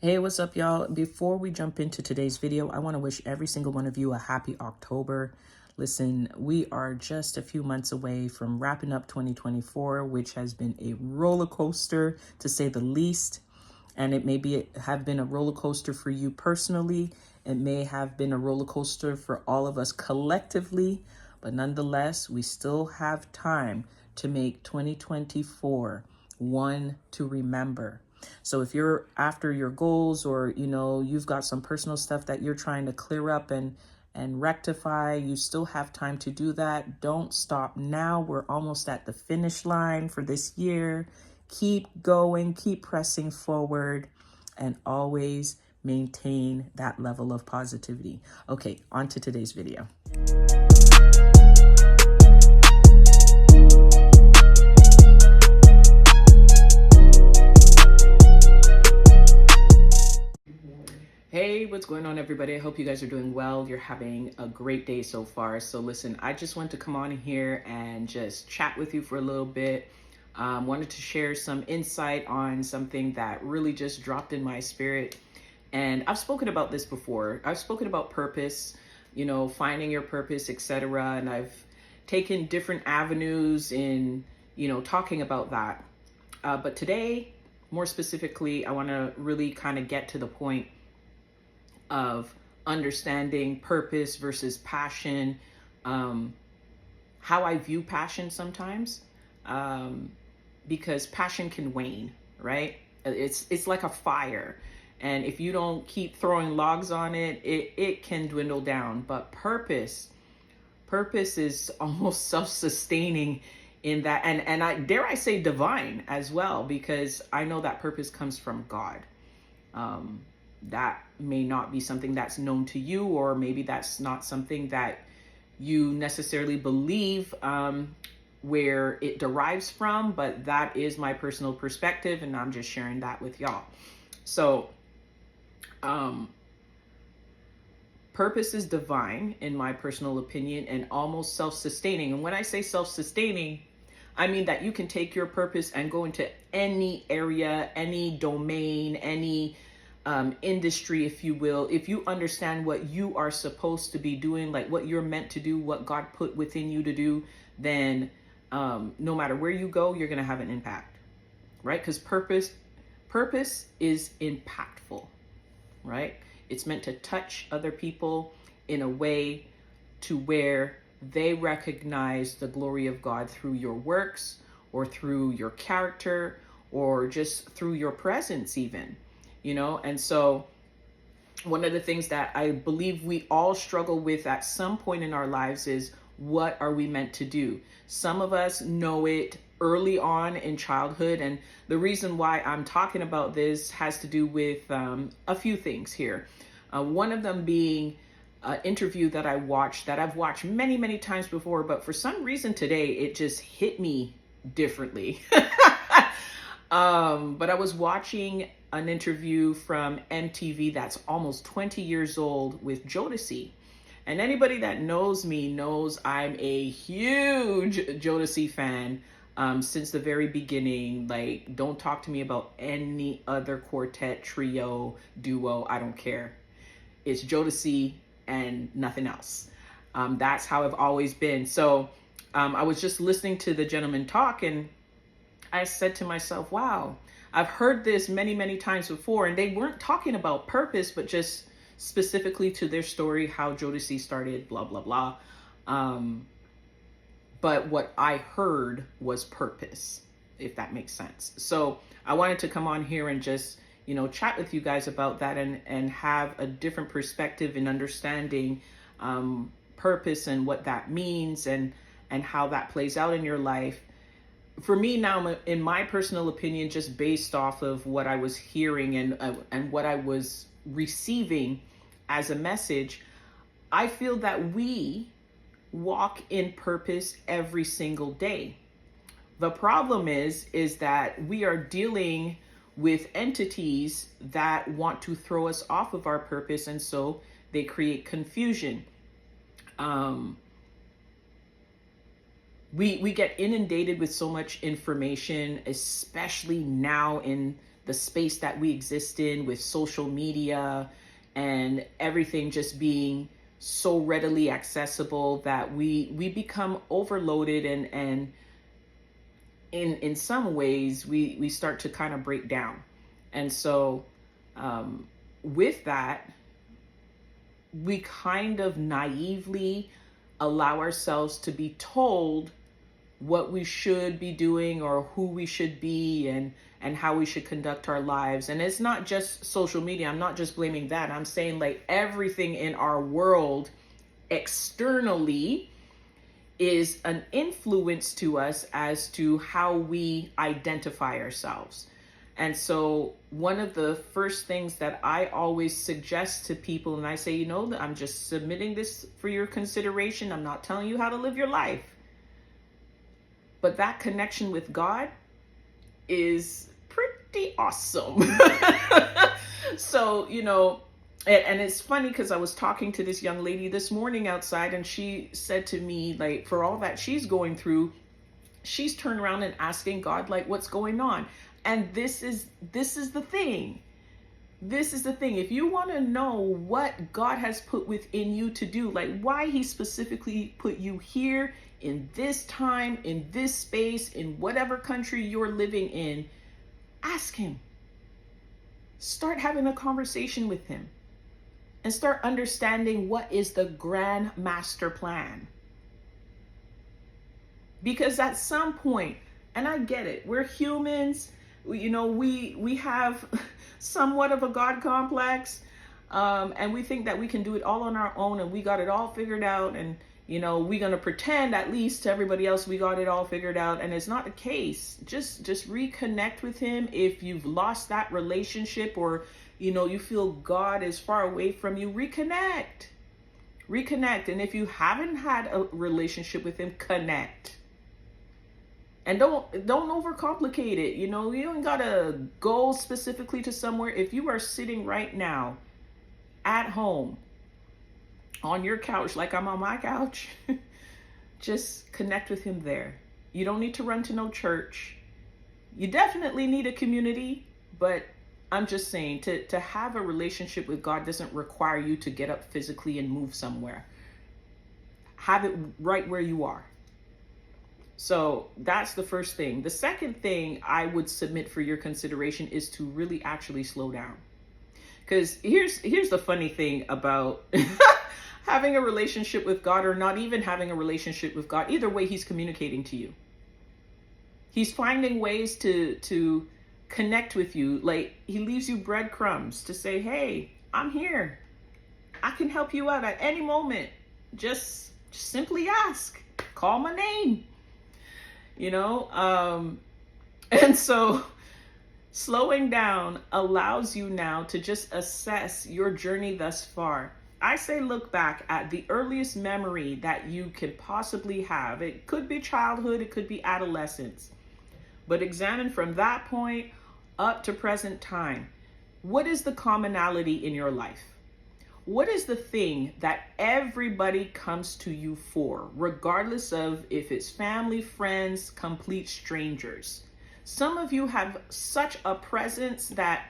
Hey, what's up, y'all? Before we jump into today's video, I want to wish every single one of you a happy October. Listen, we are just a few months away from wrapping up 2024, which has been a roller coaster to say the least. And it may have been a roller coaster for you personally. It may have been a roller coaster for all of us collectively. But nonetheless, we still have time to make 2024 one to remember. So if you're after your goals, or you've got some personal stuff that you're trying to clear up and rectify, you still have time to do that. Don't stop now. We're almost at the finish line for this year. Keep going, keep pressing forward, and always maintain that level of positivity. Okay, on to today's video. Hey, what's going on, everybody? I hope you guys are doing well. You're having a great day so far. So listen, I just want to come on here and just chat with you for a little bit. Wanted to share some insight on something that really just dropped in my spirit. And I've spoken about this before. I've spoken about purpose, finding your purpose, etc. And I've taken different avenues in, talking about that. But today, more specifically, I want to really kind of get to the point of understanding purpose versus passion, how I view passion sometimes, because passion can wane, right? It's like a fire, and if you don't keep throwing logs on it, it can dwindle down. But purpose is almost self-sustaining in that, and I dare I say divine as well, because I know that purpose comes from God. That may not be something that's known to you, or maybe that's not something that you necessarily believe where it derives from, but that is my personal perspective, and I'm just sharing that with y'all. So purpose is divine in my personal opinion, and almost self-sustaining. And when I say self-sustaining, I mean that you can take your purpose and go into any area, any domain, any industry, if you will. If you understand what you are supposed to be doing, like what you're meant to do, what God put within you to do, then no matter where you go, you're going to have an impact, right? Because purpose is impactful, right? It's meant to touch other people in a way to where they recognize the glory of God through your works, or through your character, or just through your presence even. And so one of the things that I believe we all struggle with at some point in our lives is, what are we meant to do? Some of us know it early on in childhood. And the reason why I'm talking about this has to do with a few things here. One of them being an interview that I've watched many, many times before, but for some reason today, it just hit me differently. But I was watching an interview from MTV that's almost 20 years old with Jodeci. And anybody that knows me knows I'm a huge Jodeci fan since the very beginning. Like, don't talk to me about any other quartet, trio, duo. I don't care. It's Jodeci and nothing else. That's how I've always been. So I was just listening to the gentleman talk, and I said to myself, wow, I've heard this many, many times before, and they weren't talking about purpose, but just specifically to their story, how Jodeci started, blah, blah, blah. But what I heard was purpose, if that makes sense. So I wanted to come on here and just, chat with you guys about that, and have a different perspective in understanding purpose and what that means, and how that plays out in your life. For me now, in my personal opinion, just based off of what I was hearing and what I was receiving as a message, I feel that we walk in purpose every single day. The problem is that we are dealing with entities that want to throw us off of our purpose, and so they create confusion. We get inundated with so much information, especially now in the space that we exist in with social media and everything just being so readily accessible that we become overloaded, and in some ways we start to kind of break down. And so with that, we kind of naively allow ourselves to be told what we should be doing or who we should be, and how we should conduct our lives. And it's not just social media. I'm not just blaming that. I'm saying like everything in our world externally is an influence to us as to how we identify ourselves. And so one of the first things that I always suggest to people, and I say, you know, I'm just submitting this for your consideration. I'm not telling you how to live your life. But that connection with God is pretty awesome. So, you know, and it's funny because I was talking to this young lady this morning outside, and she said to me, like, for all that she's going through, she's turned around and asking God, like, what's going on? And this is the thing. This is the thing. If you want to know what God has put within you to do, like why he specifically put you here in this time, in this space, in whatever country you're living in, ask him. Start having a conversation with him and start understanding what is the grand master plan. Because at some point, and I get it, we're humans, you know, we have somewhat of a God complex, and we think that we can do it all on our own and we got it all figured out, and you know, we're going to pretend at least to everybody else we got it all figured out, and it's not the case. Just reconnect with him. If you've lost that relationship, or you know, you feel God is far away from you, reconnect. And if you haven't had a relationship with him, connect. And don't overcomplicate it. You know, you don't gotta go specifically to somewhere. If you are sitting right now at home on your couch, like I'm on my couch, just connect with him there. You don't need to run to no church. You definitely need a community, but I'm just saying, to have a relationship with God doesn't require you to get up physically and move somewhere. Have it right where you are. So that's the first thing. The second thing I would submit for your consideration is to really actually slow down. Because here's the funny thing about having a relationship with God, or not even having a relationship with God. Either way, he's communicating to you. He's finding ways to connect with you. Like, he leaves you breadcrumbs to say, hey, I'm here. I can help you out at any moment. Just simply ask. Call my name. You know? And so slowing down allows you now to just assess your journey thus far. I say look back at the earliest memory that you could possibly have. It could be childhood, it could be adolescence. But examine from that point up to present time. What is the commonality in your life? What is the thing that everybody comes to you for, regardless of if it's family, friends, complete strangers? Some of you have such a presence that,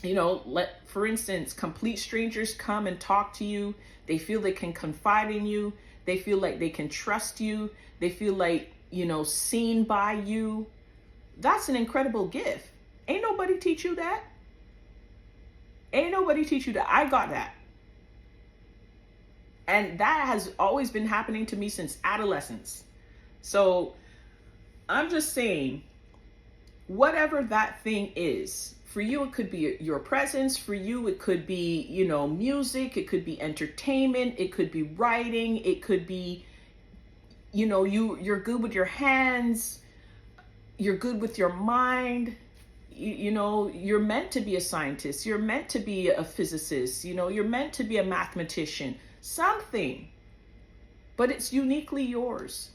you know, for instance, complete strangers come and talk to you. They feel they can confide in you. They feel like they can trust you. They feel like, you know, seen by you. That's an incredible gift. Ain't nobody teach you that. Ain't nobody teach you that. I got that. And that has always been happening to me since adolescence. So I'm just saying, whatever that thing is, for you, it could be your presence. For you, it could be, you know, music. It could be entertainment. It could be writing. It could be, you know, you're good with your hands. You're good with your mind. You know, you're meant to be a scientist. You're meant to be a physicist. You know, you're meant to be a mathematician. Something. But it's uniquely yours.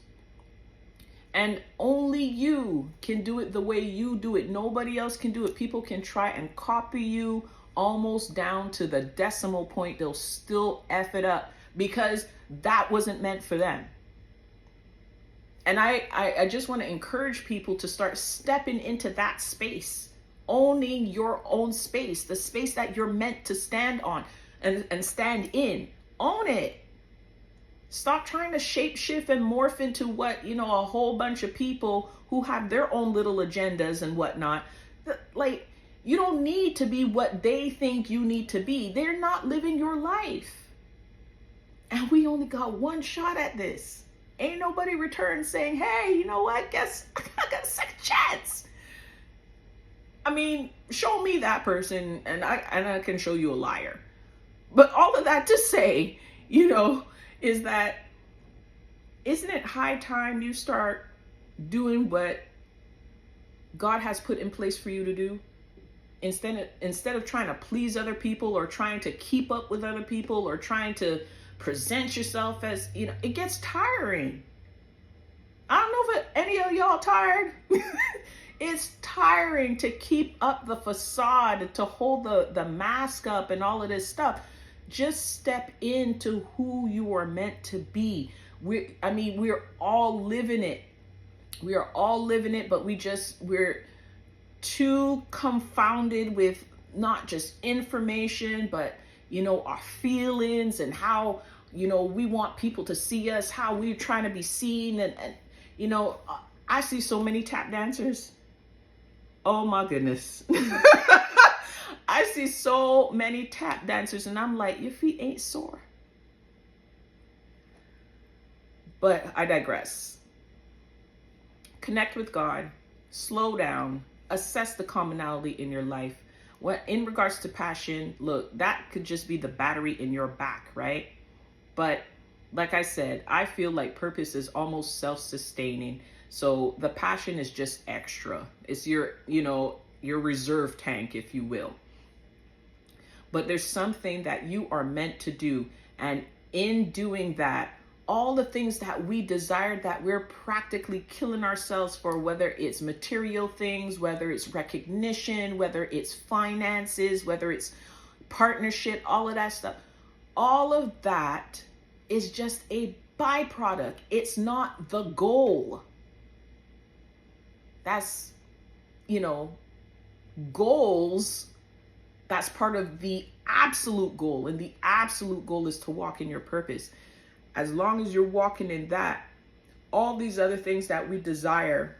And only you can do it the way you do it. Nobody else can do it. People can try and copy you almost down to the decimal point. They'll still F it up because that wasn't meant for them. And I just want to encourage people to start stepping into that space owning your own space, the space that you're meant to stand on and stand in. Own it. Stop trying to shape shift and morph into what, a whole bunch of people who have their own little agendas and whatnot. Like, you don't need to be what they think you need to be. They're not living your life. And we only got one shot at this. Ain't nobody returned saying, hey, you know what? Guess I got a second chance. I mean, show me that person and I can show you a liar. But all of that to say, is that, isn't it high time you start doing what God has put in place for you to do? Instead of trying to please other people or trying to keep up with other people or trying to present yourself as, it gets tiring. I don't know if any of y'all tired. It's tiring to keep up the facade, to hold the mask up and all of this stuff. Just step into who you are meant to be. We're all living it. We are all living it, but we're too confounded with not just information, but, our feelings and how, we want people to see us, how we're trying to be seen. And I see so many tap dancers. Oh my goodness. I see so many tap dancers and I'm like, your feet ain't sore. But I digress. Connect with God, slow down, assess the commonality in your life. In regards to passion, look, that could just be the battery in your back, right? But like I said, I feel like purpose is almost self-sustaining. So the passion is just extra. It's your reserve tank, if you will. But there's something that you are meant to do. And in doing that, all the things that we desire that we're practically killing ourselves for, whether it's material things, whether it's recognition, whether it's finances, whether it's partnership, all of that stuff, all of that is just a byproduct. It's not the goal. That's, goals, that's part of the absolute goal. And the absolute goal is to walk in your purpose. As long as you're walking in that, all these other things that we desire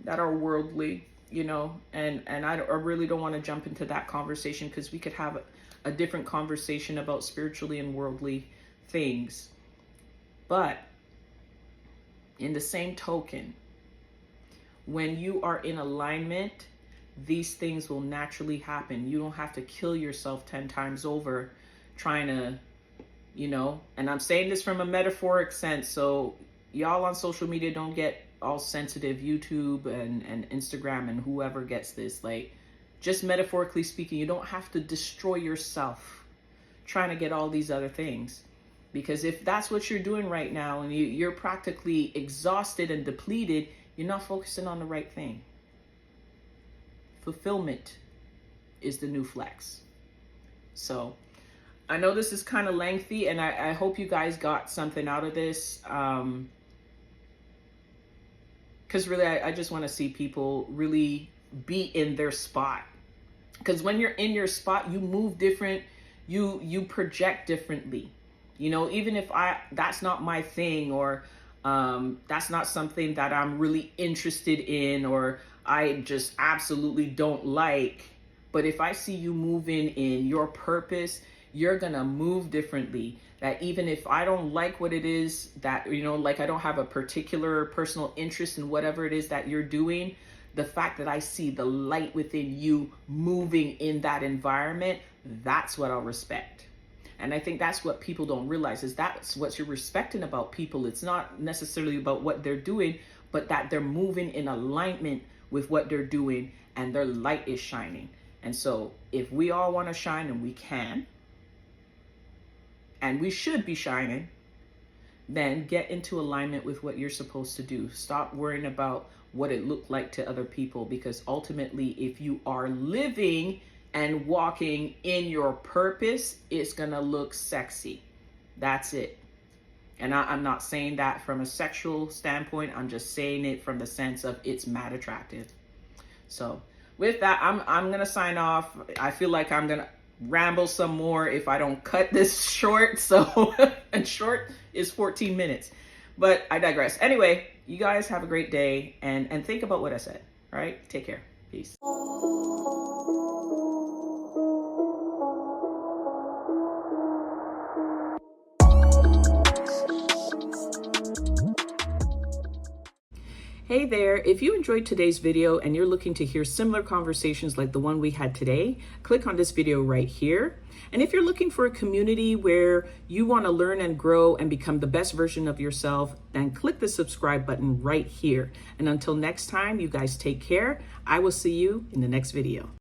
that are worldly, and I really don't want to jump into that conversation because we could have a different conversation about spiritually and worldly things. But in the same token, when you are in alignment, these things will naturally happen. You don't have to kill yourself 10 times over trying to, and I'm saying this from a metaphoric sense. So y'all on social media don't get all sensitive, YouTube and Instagram and whoever gets this. Like, just metaphorically speaking, you don't have to destroy yourself trying to get all these other things. Because if that's what you're doing right now and you're practically exhausted and depleted, you're not focusing on the right thing. Fulfillment is the new flex. So I know this is kind of lengthy and I hope you guys got something out of this. Because really, I just want to see people really be in their spot. Because when you're in your spot, you move different, you project differently. Even if that's not my thing, or that's not something that I'm really interested in, or I just absolutely don't like. But if I see you moving in your purpose, you're going to move differently. That even if I don't like what it is that, like I don't have a particular personal interest in whatever it is that you're doing, the fact that I see the light within you moving in that environment, that's what I'll respect. And I think that's what people don't realize, is that's what you're respecting about people. It's not necessarily about what they're doing, but that they're moving in alignment with what they're doing and their light is shining. And so if we all want to shine, and we can, and we should be shining, then get into alignment with what you're supposed to do. Stop worrying about what it looked like to other people, because ultimately, if you are living and walking in your purpose, it's going to look sexy. That's it. And I'm not saying that from a sexual standpoint. I'm just saying it from the sense of it's mad attractive. So with that, I'm gonna sign off. I feel like I'm gonna ramble some more if I don't cut this short. So, and short is 14 minutes, but I digress. Anyway, you guys have a great day, and think about what I said. All right, take care. Peace. Hey there, if you enjoyed today's video and you're looking to hear similar conversations like the one we had today, click on this video right here. And if you're looking for a community where you want to learn and grow and become the best version of yourself, then click the subscribe button right here. And until next time, you guys take care. I will see you in the next video.